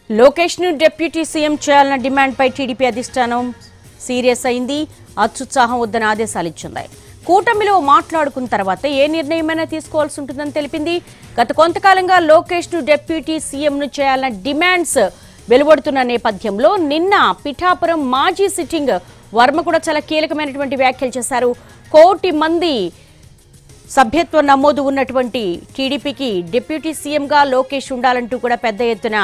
లోకేష్ ను deputy CM చేయాలన్న demand పై TDP అధిష్టానం సీరియస్ అయింది. అత్యుత్సాహం వద్దన ఆదేశాలు ఇచ్చింది. కూటమిలో మాట్లాడుకున్న తర్వాత ఏ నిర్ణయమైనా తీసుకోవాల్సి ఉంటుందని తెలిపింది. గత కొంతకాలంగా లోకేష్ ను డిప్యూటీ సీఎం ను చేయాలన్న డిమాండ్స్ వెలువడుతున్న నేపథ్యంలో నిన్న పిఠాపురం మాజీ సిట్టింగ్ వర్మ కూడా చాలా కీలకమైనటువంటి వ్యాఖ్యలు చేశారు. 1 కోటి మంది సభ్యత్వ నమోదు ఉన్నటువంటి టీడీపీకి డిప్యూటీ సీఎంగా లోకేష్ ఉండాలంటూ కూడా పెద్ద ఎత్తున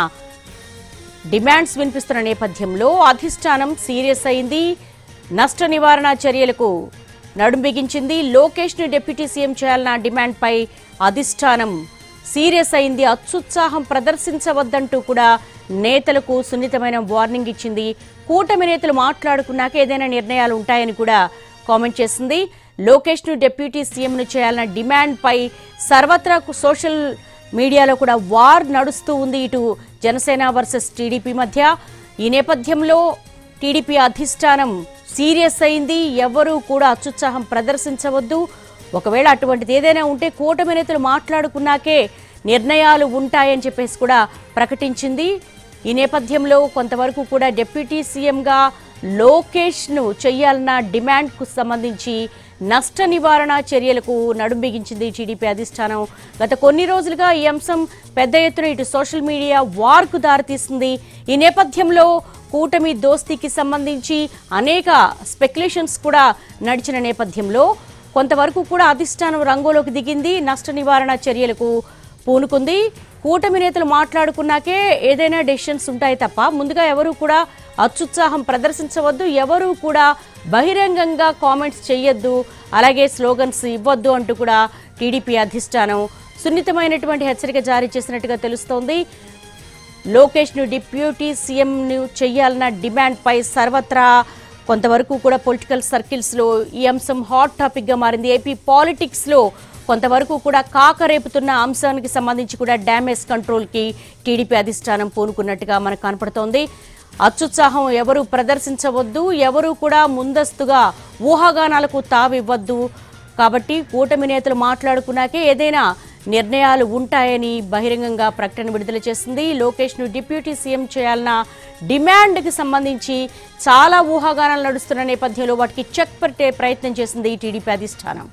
డిమాండ్స్ వినిపిస్తున్న నేపథ్యంలో అధిష్టానం సీరియస్ అయింది. నష్ట నివారణ చర్యలకు నడుం బిగించింది. లోకేష్ ను డిప్యూటీ సీఎం చేయాలన్న డిమాండ్ పై అధిష్టానం సీరియస్ అయింది. అత్యుత్సాహం ప్రదర్శించవద్దంటూ కూడా నేతలకు సున్నితమైన వార్నింగ్ ఇచ్చింది. కూటమి నేతలు మాట్లాడుకున్నాక ఏదైనా నిర్ణయాలు ఉంటాయని కూడా కామెంట్ చేసింది. లోకేష్ ను డిప్యూటీ సీఎం ను చేయాలన్న డిమాండ్ పై సర్వత్రా సోషల్ మీడియాలో కూడా వార్ నడుస్తూ ఉంది. ఇటు జనసేన వర్సెస్ టీడీపీ మధ్య. ఈ నేపథ్యంలో టీడీపీ అధిష్టానం సీరియస్ అయింది. ఎవరూ కూడా అత్యుత్సాహం ప్రదర్శించవద్దు. ఒకవేళ అటువంటిది ఏదైనా ఉంటే కూటమి నేతలు మాట్లాడుకున్నాకే నిర్ణయాలు ఉంటాయని చెప్పేసి కూడా ప్రకటించింది. ఈ నేపథ్యంలో కొంతవరకు కూడా డిప్యూటీ సీఎంగా లోకేష్ ను చేయాలన్న డిమాండ్ కు సంబంధించి నష్ట నివారణ చర్యలకు నడుం బిగించింది టీడీపీ అధిష్టానం. గత కొన్ని రోజులుగా ఈ అంశం పెద్ద ఎత్తున ఇటు సోషల్ మీడియా వార్ కు దారితీస్తుంది. ఈ నేపథ్యంలో కూటమి దోస్తీకి సంబంధించి అనేక స్పెక్యులేషన్స్ కూడా నడిచిన నేపథ్యంలో కొంతవరకు కూడా అధిష్టానం రంగంలోకి దిగింది. నష్ట నివారణ చర్యలకు పూనుకుంది. కూటమి నేతలు మాట్లాడుకున్నాకే ఏదైనా డెసిషన్స్ ఉంటాయి తప్ప ముందుగా ఎవరు కూడా అత్యుత్సాహం ప్రదర్శించవద్దు, ఎవరు కూడా బహిరంగంగా కామెంట్స్ చేయొద్దు, అలాగే స్లోగన్స్ ఇవ్వద్దు అంటూ కూడా టీడీపీ అధిష్టానం సున్నితమైనటువంటి హెచ్చరిక జారీ చేసినట్టుగా తెలుస్తోంది. లోకేష్ ను డిప్యూటీ సీఎం ను చేయాలన్న డిమాండ్ పై సర్వత్రా కొంతవరకు కూడా పొలిటికల్ సర్కిల్స్ లో ఈ అంశం హాట్ టాపిక్ గా మారింది. ఏపీ పాలిటిక్స్ లో కొంతవరకు కూడా కాకరేపుతున్న అంశానికి సంబంధించి కూడా డ్యామేజ్ కంట్రోల్ కి టీడీపీ అధిష్టానం పూనుకున్నట్టుగా మనకు కనపడుతోంది. అత్యుత్సాహం ఎవరు ప్రదర్శించవద్దు, ఎవరు కూడా ముందస్తుగా ఊహాగానాలకు తావివ్వద్దు. కాబట్టి కూటమి నేతలు మాట్లాడుకున్నాకే ఏదైనా నిర్ణయాలు ఉంటాయని బహిరంగంగా ప్రకటన విడుదల చేసింది. లోకేష్ ను డిప్యూటీ సీఎం చేయాలన్న డిమాండ్కి సంబంధించి చాలా ఊహాగానాలు నడుస్తున్న నేపథ్యంలో వాటికి చెక్ పెట్టే ప్రయత్నం చేసింది టీడీపీ అధిష్టానం.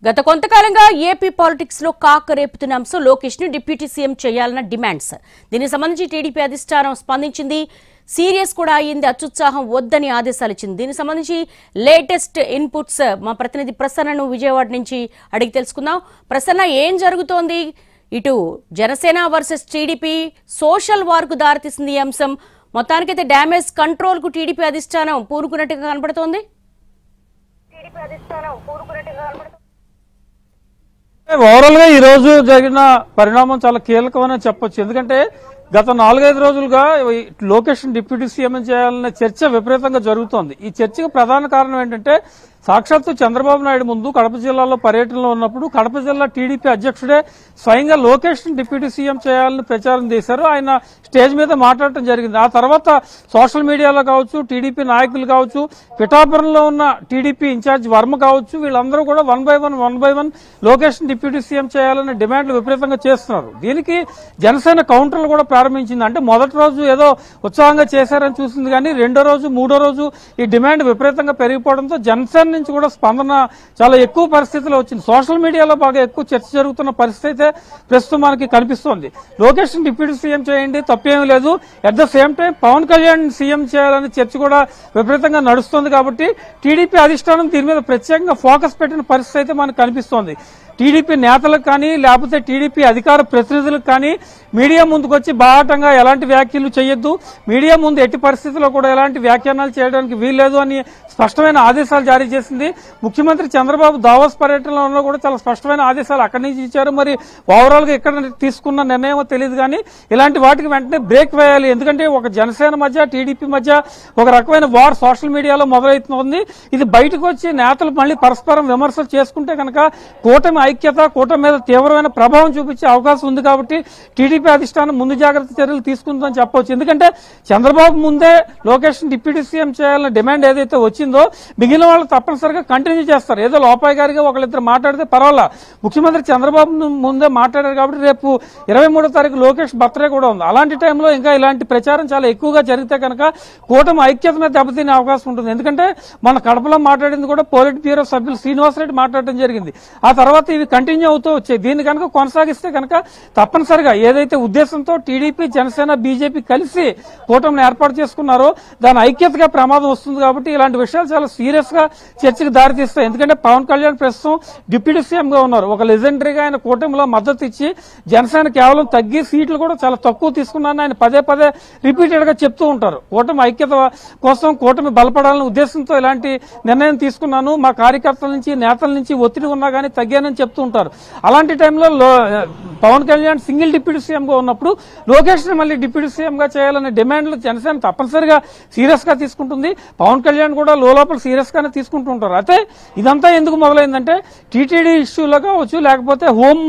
గత కొంతకాలంగా ఏపీ పాలిటిక్స్ లో కాకరేపుతున్న అంశం లోకేష్ ను డిప్యూటీ సీఎం చేయాలన్న డిమాండ్స్. దీనికి సంబంధించి టీడీపీ అధిష్టానం స్పందించింది. సీరియస్ కూడా అయ్యింది. అత్యుత్సాహం వద్దని ఆదేశాలు ఇచ్చింది. దీనికి సంబంధించి లేటెస్ట్ ఇన్పుట్స్ మా ప్రతినిధి ప్రసన్నను విజయవాడ నుంచి అడిగి తెలుసుకుందాం. ప్రసన్న, ఏం జరుగుతోంది? ఇటు Janasena versus TDP social war కు దారితీసింది ఈ అంశం. మొత్తానికైతే డ్యామేజ్ కంట్రోల్ కు టీడీపీ అధిష్టానం పూనుకున్నట్టుగా కనబడుతోంది. ఓవరాల్ గా ఈ రోజు జరిగిన పరిణామం చాలా కీలకమని చెప్పొచ్చు. ఎందుకంటే గత 4-5 రోజులుగా లోకేష్ డిప్యూటీ సీఎం చేయాలనే చర్చ విపరీతంగా జరుగుతోంది. ఈ చర్చకు ప్రధాన కారణం ఏంటంటే సాక్షాత్తు చంద్రబాబు నాయుడు ముందు కడప జిల్లాలో పర్యటనలో ఉన్నప్పుడు కడప జిల్లా టీడీపీ అధ్యక్షుడే స్వయంగా లోకేష్ డిప్యూటీ సీఎం చేయాలని ప్రచారం చేశారు. ఆయన స్టేజ్ మీద మాట్లాడటం జరిగింది. ఆ తర్వాత సోషల్ మీడియాలో కావచ్చు, టీడీపీ నాయకులు కావచ్చు, పిఠాపురంలో ఉన్న టీడీపీ ఇన్ఛార్జ్ వర్మ కావచ్చు, వీళ్ళందరూ కూడా one by one Lokesh deputy CM చేయాలనే డిమాండ్లు విపరీతంగా చేస్తున్నారు. దీనికి జనసేన కౌంటర్లు కూడా ప్రారంభించింది. అంటే మొదటి రోజు ఏదో ఉత్సాహంగా చేశారని చూసింది, కానీ రెండో రోజు, మూడో రోజు ఈ డిమాండ్ విపరీతంగా పెరిగిపోవడంతో జనసేన నుంచి కూడా స్పందన చాలా ఎక్కువ పరిస్థితిలో వచ్చింది. సోషల్ మీడియాలో బాగా ఎక్కువ చర్చ జరుగుతున్న పరిస్థితి అయితే ప్రస్తుతం మనకి కనిపిస్తోంది. లోకేష్ డిప్యూటీ సీఎం చేయండి, తప్పేమీ లేదు. At the same time Pawan Kalyan CM చేయాలనే చర్చ కూడా విపరీతంగా నడుస్తోంది. కాబట్టి టీడీపీ అధిష్టానం దీని మీద ప్రత్యేకంగా ఫోకస్ పెట్టిన పరిస్థితి అయితే మనకు కనిపిస్తోంది. టీడీపీ నేతలకు కానీ లేకపోతే టీడీపీ అధికార ప్రతినిధులకు కానీ మీడియా ముందుకు వచ్చి బాహాటంగా ఎలాంటి వ్యాఖ్యలు చేయొద్దు, మీడియా ముందు ఎట్టి పరిస్థితుల్లో కూడా ఎలాంటి వ్యాఖ్యానాలు చేయడానికి వీల్లేదు అని స్పష్టమైన ఆదేశాలు జారీ చేసింది. ముఖ్యమంత్రి చంద్రబాబు దావోస్ పర్యటనలో కూడా చాలా స్పష్టమైన ఆదేశాలు అక్కడి నుంచి ఇచ్చారు. మరి ఓవరాల్ గా ఇక్కడ తీసుకున్న నిర్ణయమో తెలియదు, కానీ ఇలాంటి వాటికి వెంటనే బ్రేక్ వేయాలి. ఎందుకంటే ఒక జనసేన మధ్య టీడీపీ మధ్య ఒక రకమైన వార్ సోషల్ మీడియాలో మొదలవుతుంది. ఇది బయటకు వచ్చి నేతలు మళ్ళీ పరస్పరం విమర్శలు చేసుకుంటే కనుక కూటమి ఐక్యత కూటమి మీద తీవ్రమైన ప్రభావం చూపించే అవకాశం ఉంది కాబట్టి టీడీపీ అధిష్టానం ముందు జాగ్రత్త చర్యలు తీసుకుందని చెప్పవచ్చు. ఎందుకంటే చంద్రబాబు ముందే లోకేష్ డిప్యూటీ సీఎం చేయాలన్న డిమాండ్ ఏదైతే వచ్చిందో మిగిలిన వాళ్ళు తప్పనిసరిగా కంటిన్యూ చేస్తారు. ఏదో లోపాయిగారిగా ఒకళ్ళిద్దరు మాట్లాడితే పర్వాలా, ముఖ్యమంత్రి చంద్రబాబు ముందే మాట్లాడారు కాబట్టి రేపు 23వ తారీఖు లోకేష్ బర్త్డే కూడా ఉంది. అలాంటి టైంలో ఇంకా ఇలాంటి ప్రచారం చాలా ఎక్కువగా జరిగితే కనుక కూటమి ఐక్యత మీద దెబ్బతినే అవకాశం ఉంటుంది. ఎందుకంటే మన కడపలో మాట్లాడింది కూడా పోలిట్ బ్యూరో సభ్యులు శ్రీనివాసరెడ్డి మాట్లాడడం జరిగింది. ఆ తర్వాత ఇవి కంటిన్యూ అవుతూ వచ్చాయి. దీన్ని కనుక కొనసాగిస్తే కనుక తప్పనిసరిగా ఏదైతే ఉద్దేశంతో టీడీపీ జనసేన బీజేపీ కలిసి కూటమిని ఏర్పాటు చేసుకున్నారో దాని ఐక్యతగా ప్రమాదం వస్తుంది. కాబట్టి ఇలాంటి విషయాలు చాలా సీరియస్ గా చర్చకు దారితీస్తాయి. ఎందుకంటే పవన్ కళ్యాణ్ ప్రస్తుతం డిప్యూటీ సీఎం గా ఉన్నారు. ఒక లెజెండరీగా ఆయన కూటమిలో మద్దతు ఇచ్చి జనసేన కేవలం తగ్గి సీట్లు కూడా చాలా తక్కువ తీసుకున్నారని ఆయన పదే పదే రిపీటెడ్ గా చెప్తూ ఉంటారు. కూటమి ఐక్యత కోసం కూటమి బలపడాలనే ఉద్దేశంతో ఇలాంటి నిర్ణయం తీసుకున్నాను, మా కార్యకర్తల నుంచి నేతల నుంచి ఒత్తిడి ఉన్నా కానీ తగ్గానని చెప్తూ ఉంటారు. అలాంటి టైంలో Pawan Kalyan single deputy CM గా ఉన్నప్పుడు లోకేష్ ని మళ్ళీ డిప్యూటీ సీఎం గా చేయాలనే డిమాండ్లు జనసేన తప్పనిసరిగా సీరియస్ గా తీసుకుంటుంది. పవన్ కళ్యాణ్ కూడా లోపల సీరియస్ గానే తీసుకుంటూ ఉంటారు. అయితే ఇదంతా ఎందుకు మొదలైందంటే టీటీడీ ఇష్యూలో కావచ్చు, లేకపోతే హోం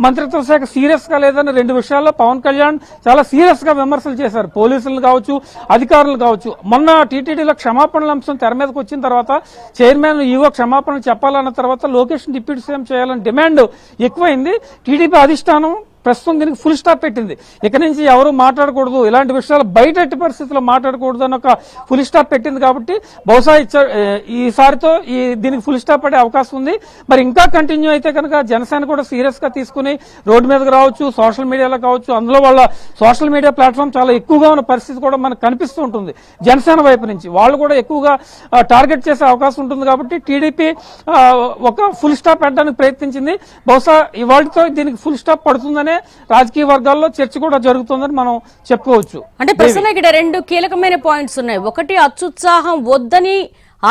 మంత్రిత్వ శాఖ సీరియస్ గా లేదని రెండు విషయాల్లో పవన్ కళ్యాణ్ చాలా సీరియస్ గా విమర్శలు చేశారు. పోలీసులు కావచ్చు, అధికారులు కావచ్చు. మొన్న టీటీడీలో క్షమాపణల అంశం తెర మీదకి వచ్చిన తర్వాత చైర్మన్ ఈవో క్షమాపణలు చెప్పాలన్న తర్వాత లోకేష్ డిప్యూటీ సీఎం చేయాలని డిమాండ్ ఎక్కువైంది. టీడీపీ అధిష్టానం ప్రస్తుతం దీనికి ఫుల్ స్టాప్ పెట్టింది. ఇక నుంచి ఎవరు మాట్లాడకూడదు, ఇలాంటి విషయాలు బయట ఎట్టి పరిస్థితుల్లో మాట్లాడకూడదు అని ఒక ఫుల్ స్టాప్ పెట్టింది. కాబట్టి బహుశా ఈసారితో దీనికి ఫుల్ స్టాప్ పడే అవకాశం ఉంది. మరి ఇంకా కంటిన్యూ అయితే కనుక జనసేన కూడా సీరియస్ గా తీసుకుని రోడ్డు మీదకి రావచ్చు, సోషల్ మీడియాలో కావచ్చు. అందులో వాళ్ళ సోషల్ మీడియా ప్లాట్ఫామ్ చాలా ఎక్కువగా ఉన్న పరిస్థితి కూడా మనకు కనిపిస్తూ ఉంటుంది. జనసేన వైపు నుంచి వాళ్ళు కూడా ఎక్కువగా టార్గెట్ చేసే అవకాశం ఉంటుంది. కాబట్టి టీడీపీ ఒక ఫుల్ స్టాప్ పెట్టడానికి ప్రయత్నించింది. బహుశా ఇవాళతో దీనికి ఫుల్ స్టాప్ పడుతుందనే రాజకీయ వర్గాల్లో చర్చ కూడా జరుగుతుందని మనం చెప్పుకోవచ్చు. అంటే ప్రశ్న ఇక్కడ రెండు కీలకమైన పాయింట్స్ ఉన్నాయి. ఒకటి, అత్యుత్సాహం వద్దని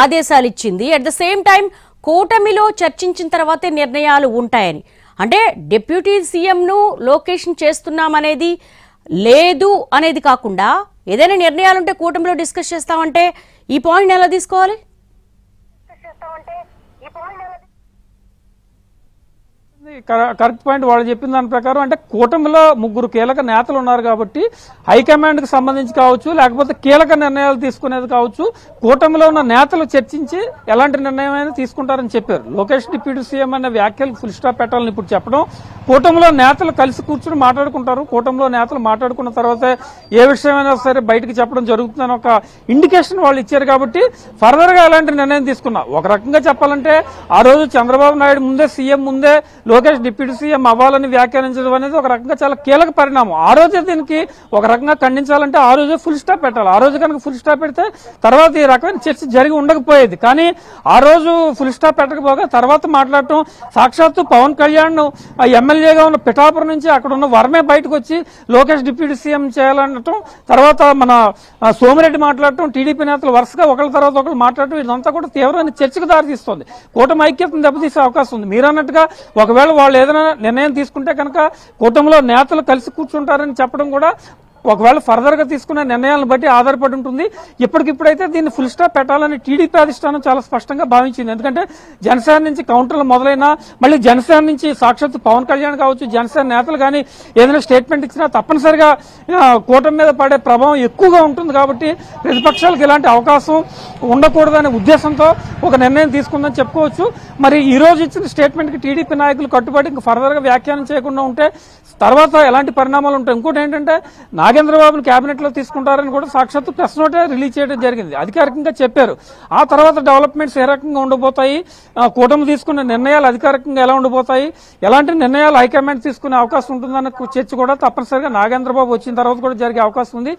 ఆదేశాలు ఇచ్చింది. అట్ ద సేమ్ టైం కూటమిలో చర్చించిన తర్వాతే నిర్ణయాలు ఉంటాయని. అంటే డిప్యూటీ సీఎం ను లోకేష్ చేస్తున్నామనేది లేదు అనేది కాకుండా ఏదైనా నిర్ణయాలుంటే కూటమిలో డిస్కస్ చేస్తామంటే ఈ పాయింట్ ఎలా తీసుకోవాలి? Correct point. వాళ్ళు చెప్పిన దాని ప్రకారం అంటే కూటమిలో ముగ్గురు కీలక నేతలు ఉన్నారు కాబట్టి హైకమాండ్ కి సంబంధించి కావచ్చు, లేకపోతే కీలక నిర్ణయాలు తీసుకునేది కావచ్చు, కూటమిలో ఉన్న నేతలు చర్చించి ఎలాంటి నిర్ణయం అయినా తీసుకుంటారని చెప్పారు. లోకేష్ డిప్యూటీ సీఎం అనే వ్యాఖ్యలకు ఫుల్ స్టాప్ పెట్టాలని ఇప్పుడు చెప్పడం, కూటమిలో నేతలు కలిసి కూర్చుని మాట్లాడుకుంటారు. కూటమిలో నేతలు మాట్లాడుకున్న తర్వాత ఏ విషయమైనా సరే బయటకు చెప్పడం జరుగుతుందని ఒక ఇండికేషన్ వాళ్ళు ఇచ్చారు. కాబట్టి ఫర్దర్ గా ఎలాంటి నిర్ణయం తీసుకున్నా ఒక రకంగా చెప్పాలంటే ఆ రోజు చంద్రబాబు నాయుడు ముందే సీఎం ముందే లోకేష్ డిప్యూటీ సీఎం అవ్వాలని వ్యాఖ్యానించడం అనేది ఒక రకంగా చాలా కీలక పరిణామం. ఆ రోజే దీనికి ఒక రకంగా ఖండించాలంటే ఆ రోజే ఫుల్ స్టాప్ పెట్టాలి. ఆ రోజు కనుక ఫుల్ స్టాప్ పెడితే తర్వాత ఈ రకమైన చర్చ జరిగి ఉండకపోయేది. కానీ ఆ రోజు ఫుల్ స్టాప్ పెట్టకపోగా తర్వాత మాట్లాడటం, సాక్షాత్తు పవన్ కళ్యాణ్ ఎమ్మెల్యేగా ఉన్న పిఠాపురం నుంచి అక్కడ ఉన్న వర్మే బయటకు వచ్చి లోకేష్ డిప్యూటీ సీఎం చేయాలనటం, తర్వాత మన సోమిరెడ్డి మాట్లాడటం, టీడీపీ నేతలు వరుసగా ఒకళ్ళ తర్వాత ఒకళ్ళు మాట్లాడటం, ఇదంతా కూడా తీవ్రమైన చర్చకు దారితీస్తుంది. కూటమి ఐక్యతను దెబ్బతీసే అవకాశం ఉంది. మీరన్నట్టుగా ఒకవేళ వాళ్ళు ఏదైనా నిర్ణయం తీసుకుంటే కనుక కూటమిలో నేతలు కలిసి కూర్చుంటారని చెప్పడం కూడా ఒకవేళ ఫర్దర్ గా తీసుకున్న నిర్ణయాలను బట్టి ఆధారపడి ఉంటుంది. ఇప్పటికిప్పుడైతే దీన్ని ఫుల్ స్టాప్ పెట్టాలని టీడీపీ అధిష్టానం చాలా స్పష్టంగా భావించింది. ఎందుకంటే జనసేన నుంచి కౌంటర్లు మొదలైనా మళ్ళీ జనసేన నుంచి సాక్షాత్ పవన్ కళ్యాణ్ కావచ్చు, జనసేన నేతలు కానీ ఏదైనా స్టేట్మెంట్ ఇచ్చినా తప్పనిసరిగా కూటమి మీద పడే ప్రభావం ఎక్కువగా ఉంటుంది. కాబట్టి ప్రతిపక్షాలకు ఇలాంటి అవకాశం ఉండకూడదనే ఉద్దేశంతో ఒక నిర్ణయం తీసుకుందని చెప్పుకోవచ్చు. మరి ఈ రోజు ఇచ్చిన స్టేట్మెంట్ కి టీడీపీ నాయకులు కట్టుబడి ఇంకా ఫర్దర్ గా వ్యాఖ్యానం చేయకుండా ఉంటే తర్వాత ఎలాంటి పరిణామాలు ఉంటాయి? ఇంకోటి ఏంటంటే నాగేంద్రబాబును కేబినెట్ లో తీసుకుంటారని కూడా సాక్షాత్తు ప్రెస్ నోటే రిలీజ్ చేయడం జరిగింది. అధికారికంగా చెప్పారు. ఆ తర్వాత డెవలప్మెంట్స్ ఏ రకంగా ఉండబోతాయి, కూటమి తీసుకున్న నిర్ణయాలు అధికారికంగా ఎలా ఉండబోతాయి, ఎలాంటి నిర్ణయాలు హైకమాండ్ తీసుకునే అవకాశం ఉంటుందన్న చర్చ కూడా తప్పనిసరిగా నాగేంద్రబాబు వచ్చిన తర్వాత కూడా జరిగే అవకాశం ఉంది.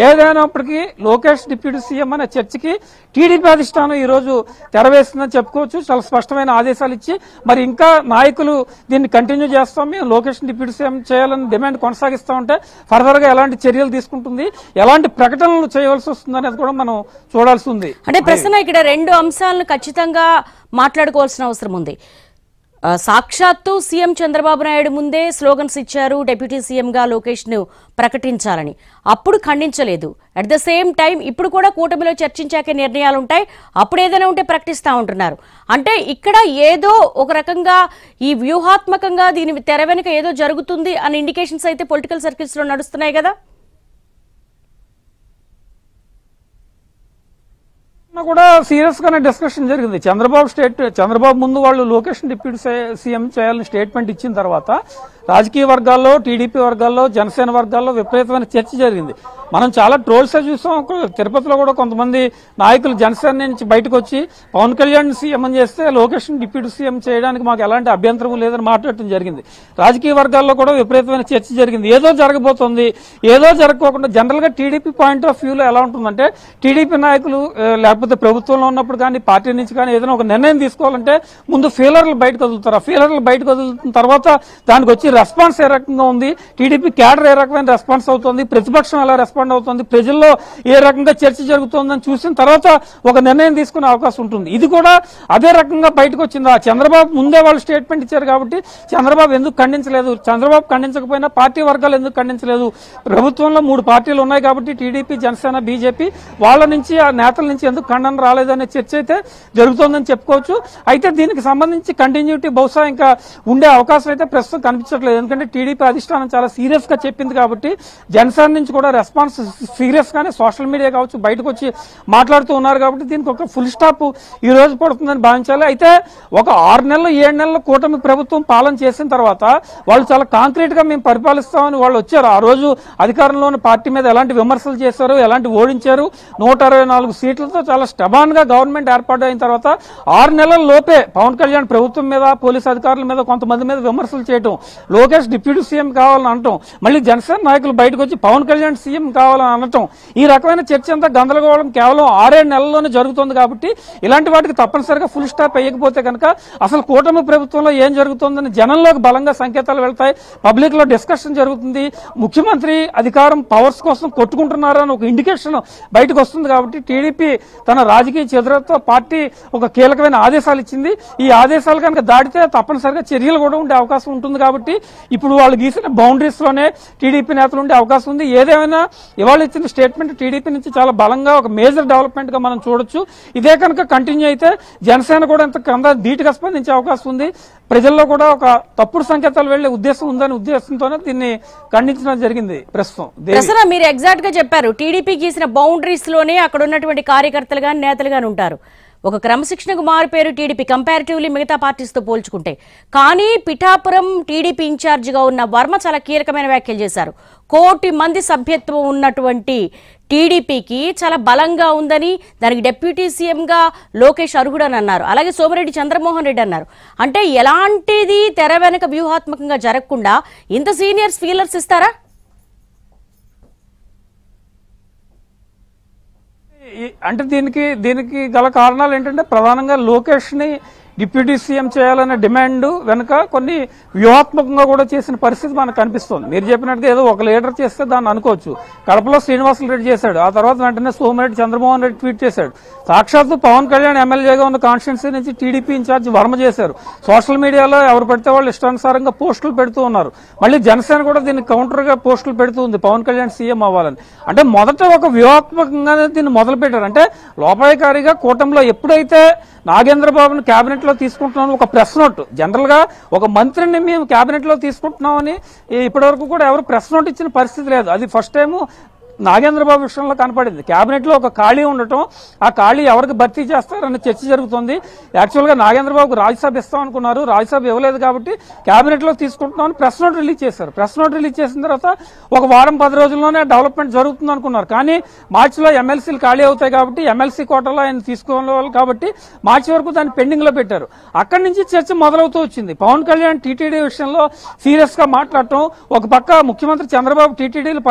ఏదైనప్పటికీ లోకేష్ డిప్యూటీ సీఎం అనే చర్చకి టీడీపీ అధిష్టానం ఈ రోజు తెరవేస్తుందని చెప్పుకోవచ్చు. చాలా స్పష్టమైన ఆదేశాలు ఇచ్చి మరి ఇంకా నాయకులు దీన్ని కంటిన్యూ చేస్తాం, మేము లోకేష్ డిప్యూటీ సీఎం చేయాలని డిమాండ్ కొనసాగిస్తా ఉంటే ఫర్దర్ గా ఎలాంటి చర్యలు తీసుకుంటుంది, ఎలాంటి ప్రకటనలు చేయవలసి వస్తుంది అనేది కూడా మనం చూడాల్సి ఉంది. అంటే ప్రశ్న ఇక్కడ రెండు అంశాలను ఖచ్చితంగా మాట్లాడుకోవాల్సిన అవసరం ఉంది. సాక్షాత్తు సీఎం చంద్రబాబు నాయుడు ముందే స్లోగన్స్ ఇచ్చారు డిప్యూటీ సీఎంగా లోకేష్ ను ప్రకటించాలని. అప్పుడు ఖండించలేదు. అట్ ద సేమ్ టైం ఇప్పుడు కూడా కూటమిలో చర్చించాకే నిర్ణయాలు ఉంటాయి, అప్పుడు ఏదైనా ఉంటే ప్రకటిస్తూ ఉంటున్నారు. అంటే ఇక్కడ ఏదో ఒక రకంగా ఈ వ్యూహాత్మకంగా దీని తెర వెనుక ఏదో జరుగుతుంది అనే ఇండికేషన్స్ అయితే పొలిటికల్ సర్కిల్స్ లో నడుస్తున్నాయి కదా. కూడా సీరియస్ గానే డిస్కషన్ జరిగింది. చంద్రబాబు ముందు వాళ్ళు లోకేష్ డిప్యూటీ సీఎం చేయాలని స్టేట్మెంట్ ఇచ్చిన తర్వాత రాజకీయ వర్గాల్లో, టీడీపీ వర్గాల్లో, జనసేన వర్గాల్లో విపరీతమైన చర్చ జరిగింది. మనం చాలా ట్రోల్స్ చూసాం. తిరుపతిలో కూడా కొంతమంది నాయకులు జనసేన నుంచి బయటకు వచ్చి పవన్ కళ్యాణ్ సీఎం చేస్తే లోకేష్ డిప్యూటీ సీఎం చేయడానికి మాకు ఎలాంటి అభ్యంతరం లేదని మాట్లాడటం జరిగింది. రాజకీయ వర్గాల్లో కూడా విపరీతమైన చర్చ జరిగింది. ఏదో జరగబోతోంది, ఏదో జరగకోకుండా జనరల్ గా టీడీపీ పాయింట్ ఆఫ్ వ్యూలో ఎలా ఉంటుందంటే, టీడీపీ నాయకులు లేకపోతే ప్రభుత్వంలో ఉన్నప్పుడు కానీ పార్టీ నుంచి కానీ ఏదైనా ఒక నిర్ణయం తీసుకోవాలంటే ముందు ఫీలర్లు బయటకు వదులుతారు. ఆ ఫీలర్లు బయటకు వదులుతున్న తర్వాత దానికి వచ్చి రెస్పాన్స్ ఏ రకంగా ఉంది, టీడీపీ క్యాడర్ ఏ రకమైన రెస్పాన్స్ అవుతుంది, ప్రతిపక్షం ఎలా రెస్పాండ్ అవుతుంది, ప్రజల్లో ఏ రకంగా చర్చ జరుగుతుందని చూసిన తర్వాత ఒక నిర్ణయం తీసుకునే అవకాశం ఉంటుంది. ఇది కూడా అదే రకంగా బయటకు వచ్చింది. ఆ చంద్రబాబు ముందే వాళ్ళు స్టేట్మెంట్ ఇచ్చారు కాబట్టి చంద్రబాబు ఎందుకు ఖండించలేదు, చంద్రబాబు ఖండించకపోయినా పార్టీ వర్గాలు ఎందుకు ఖండించలేదు, ప్రభుత్వంలో 3 పార్టీలు ఉన్నాయి కాబట్టి టీడీపీ, జనసేన, బీజేపీ వాళ్ళ నుంచి ఆ నేతల నుంచి ఎందుకు ఖండన రాలేదనే చర్చ అయితే జరుగుతోందని చెప్పుకోవచ్చు. అయితే దీనికి సంబంధించి కంటిన్యూటీ బహుశా ఇంకా ఉండే అవకాశం అయితే ప్రస్తుతం కనిపించట్లేదు. ఎందుకంటే టీడీపీ అధిష్టానం చాలా సీరియస్ గా చెప్పింది కాబట్టి జనసేన నుంచి కూడా రెస్పాన్స్ సీరియస్ గానే సోషల్ మీడియా కావచ్చు బయటకు వచ్చి మాట్లాడుతూ ఉన్నారు కాబట్టి దీనికి ఒక ఫుల్ స్టాప్ ఈ రోజు పడుతుందని భావించాలి. అయితే ఒక 6 నెలలు 7 నెలలు కూటమి ప్రభుత్వం పాలన చేసిన తర్వాత వాళ్ళు చాలా కాంక్రీట్ గా మేము పరిపాలిస్తామని వాళ్ళు వచ్చారు. ఆ రోజు అధికారంలోని పార్టీ మీద ఎలాంటి విమర్శలు చేశారు, ఎలాంటి ఓడించారు, 164 సీట్లతో చాలా స్టబాన్ గా గవర్నమెంట్ ఏర్పాటు అయిన తర్వాత 6 నెలల లోపే పవన్ కళ్యాణ్ ప్రభుత్వం మీద, పోలీసు అధికారుల మీద, కొంతమంది మీద విమర్శలు చేయటం, లోకేష్ డిప్యూటీ సీఎం కావాలని అనటం, మళ్ళీ జనసేన నాయకులు బయటకు వచ్చి పవన్ కళ్యాణ్ సీఎం కావాలని అనటం, ఈ రకమైన చర్చ అంతా గందరగోళం కేవలం 6-7 నెలల్లోనే జరుగుతుంది. కాబట్టి ఇలాంటి వాటికి తప్పనిసరిగా ఫుల్ స్టాప్ వేయకపోతే కనుక అసలు కూటమి ప్రభుత్వంలో ఏం జరుగుతుందని జనంలోకి బలంగా సంకేతాలు వెళ్తాయి, పబ్లిక్ లో డిస్కషన్ జరుగుతుంది, ముఖ్యమంత్రి అధికారం పవర్స్ కోసం కొట్టుకుంటున్నారని ఒక ఇండికేషన్ బయటకు వస్తుంది. కాబట్టి టీడీపీ తన రాజకీయ చతురతో పార్టీ ఒక కీలకమైన ఆదేశాలు ఇచ్చింది. ఈ ఆదేశాలు కనుక దాటితే తప్పనిసరిగా చర్యలు కూడా ఉండే అవకాశం ఉంటుంది. కాబట్టి ఇప్పుడు వాళ్ళు గీసిన బౌండరీస్ లోనే టీడీపీ నేతలు ఉండే అవకాశం ఉంది. ఏదేమైనా ఇవాళ ఇచ్చిన స్టేట్మెంట్ టీడీపీ నుంచి చాలా బలంగా ఒక మేజర్ డెవలప్మెంట్ గా మనం చూడొచ్చు. ఇదే కనుక కంటిన్యూ అయితే జనసేన కూడా ఎంత ధీటుగా స్పందించే అవకాశం ఉంది. ప్రజల్లో కూడా ఒక తప్పుడు సంకేతాలు వెళ్లే ఉద్దేశం ఉందనే ఉద్దేశంతోనే దీన్ని ఖండించడం జరిగింది. ప్రస్తుతం మీరు ఎగ్జాక్ట్ గా చెప్పారు, టీడీపీ గీసిన బౌండరీస్ లోనే అక్కడ ఉన్నటువంటి కార్యకర్తలు గాని నేతలు గాని ఉంటారు. ఒక క్రమశిక్షణకు మారిపోయారు టీడీపీ కంపారిటివ్లీ మిగతా పార్టీస్తో పోల్చుకుంటే. కానీ పిఠాపురం టీడీపీ ఇన్ఛార్జిగా ఉన్న వర్మ చాలా కీలకమైన వ్యాఖ్యలు చేశారు. 1 కోటి మంది సభ్యత్వం ఉన్నటువంటి టీడీపీకి చాలా బలంగా ఉందని, దానికి డిప్యూటీ సీఎంగా లోకేష్ అర్హుడని అన్నారు. అలాగే సోమిరెడ్డి చంద్రమోహన్ రెడ్డి అన్నారు. అంటే ఎలాంటిది తెర వెనక వ్యూహాత్మకంగా జరగకుండా ఇంత సీనియర్స్ ఫీలర్స్ ఇస్తారా? అంటే దీనికి గల కారణాలు ఏంటంటే ప్రధానంగా లోకేష్ ని డిప్యూటీ సీఎం చేయాలనే డిమాండ్ వెనుక కొన్ని వ్యూహాత్మకంగా కూడా చేసిన పరిస్థితి మనకు కనిపిస్తోంది. మీరు చెప్పినట్టుగా ఏదో ఒక లీడర్ చేస్తే దాన్ని అనుకోవచ్చు. కడపలో శ్రీనివాసరెడ్డి చేశాడు, ఆ తర్వాత వెంటనే సోమిరెడ్డి చంద్రమోహన్ రెడ్డి ట్వీట్ చేశాడు. సాక్షాత్తు పవన్ కళ్యాణ్ ఎమ్మెల్యేగా ఉన్న కాన్స్టిట్యున్సీ నుంచి టీడీపీ ఇన్ఛార్జ్ వర్మ చేశారు. సోషల్ మీడియాలో ఎవరు పెడితే వాళ్ళు ఇష్టానుసారంగా పోస్టులు పెడుతూ ఉన్నారు. మళ్ళీ జనసేన కూడా దీనికి కౌంటర్ గా పోస్టులు పెడుతూ ఉంది పవన్ కళ్యాణ్ సీఎం అవ్వాలని. అంటే మొదట ఒక వ్యూహాత్మకంగానే దీన్ని మొదలు పెట్టారు. అంటే లోపాయకారిగా కూటమిలో ఎప్పుడైతే నాగేంద్రబాబును కేబినెట్ లో తీసుకుంటున్నాం ఒక ప్రెస్ నోట్, జనరల్ గా ఒక మంత్రిని మేము కేబినెట్ లో తీసుకుంటున్నామని ఇప్పటివరకు కూడా ఎవరు ప్రెస్ నోట్ ఇచ్చిన పరిస్థితి లేదు. అది ఫస్ట్ టైం నాగేంద్రబాబు విషయంలో కనపడింది. కేబినెట్ లో ఒక ఖాళీ ఉండటం, ఆ ఖాళీ ఎవరికి భర్తీ చేస్తారన్న చర్చ జరుగుతుంది. యాక్చువల్ గా నాగేంద్రబాబుకు రాజ్యసభ ఇస్తాం అనుకున్నారు, రాజ్యసభ ఇవ్వలేదు కాబట్టి కేబినెట్ లో తీసుకుంటున్నామని ప్రెస్ నోట్ రిలీజ్ చేశారు. ప్రెస్ నోట్ రిలీజ్ చేసిన తర్వాత ఒక వారం 10 రోజుల్లోనే డెవలప్మెంట్ జరుగుతుంది అనుకున్నారు. కానీ మార్చిలో ఎమ్మెల్సీలు ఖాళీ అవుతాయి కాబట్టి ఎమ్మెల్సీ కోటాలో ఆయన తీసుకోవాలి కాబట్టి మార్చి వరకు దాన్ని పెండింగ్ లో పెట్టారు. అక్కడి నుంచి చర్చ మొదలవుతూ వచ్చింది. పవన్ కళ్యాణ్ టీటీడీ విషయంలో సీరియస్ గా మాట్లాడటం, ఒక పక్క ముఖ్యమంత్రి చంద్రబాబు టీటీడీలు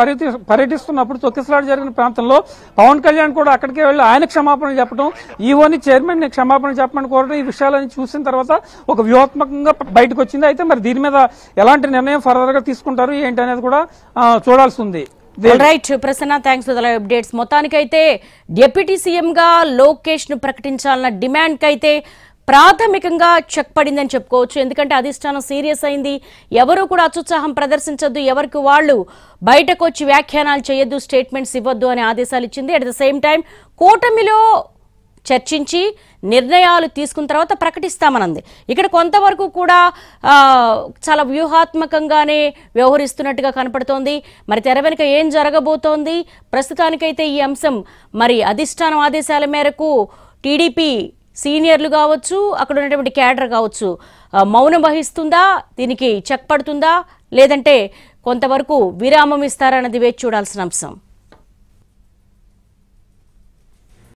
పర్యటిస్తున్నప్పుడు తొక్కిసలాట జరిగిన ప్రాంతంలో పవన్ కళ్యాణ్ కూడా అక్కడికే వెళ్లి ఆయన క్షమాపణలు చెప్పడం, ఈవోని చైర్మన్ ని క్షమాపణలు చెప్పమని కోరడం, ఈ విషయాలని చూసిన తర్వాత ఒక వ్యూహాత్మకంగా బయటకు వచ్చింది. అయితే మరి దీని మీద ఎలాంటి నిర్ణయం ఫర్దర్ గా తీసుకుంటారు ఏంటి అనేది కూడా చూడాల్సి ఉంది. Right Prasanna, thanks for the live updates. మొత్తానికైతే డిప్యూటీ సీఎం గా లోకేష్ ను ప్రకటించాలన్న డిమాండ్ కైతే ప్రాథమికంగా చెక్ పడిందని చెప్పుకోవచ్చు. ఎందుకంటే అధిష్టానం సీరియస్ అయింది. ఎవరు కూడా అత్యుత్సాహం ప్రదర్శించొద్దు, ఎవరికి వాళ్ళు బయటకు వచ్చి వ్యాఖ్యానాలు చేయొద్దు, స్టేట్మెంట్స్ ఇవ్వద్దు అనే ఆదేశాలు ఇచ్చింది. అట్ ద సేమ్ టైం కూటమిలో చర్చించి నిర్ణయాలు తీసుకున్న తర్వాత ప్రకటిస్తామనంది. ఇక్కడ కొంతవరకు కూడా చాలా వ్యూహాత్మకంగానే వ్యవహరిస్తున్నట్టుగా కనపడుతోంది. మరి తెర వెనుక ఏం జరగబోతోంది? ప్రస్తుతానికైతే ఈ అంశం మరి అధిష్టానం ఆదేశాల మేరకు టీడీపీ సీనియర్లు కావచ్చు, అక్కడ ఉన్నటువంటి క్యాడర్ కావచ్చు, మౌనం వహిస్తుందా, దీనికి చెక్ పడుతుందా, లేదంటే కొంతవరకు విరామం ఇస్తారన్నది వేచి చూడాల్సిన అంశం.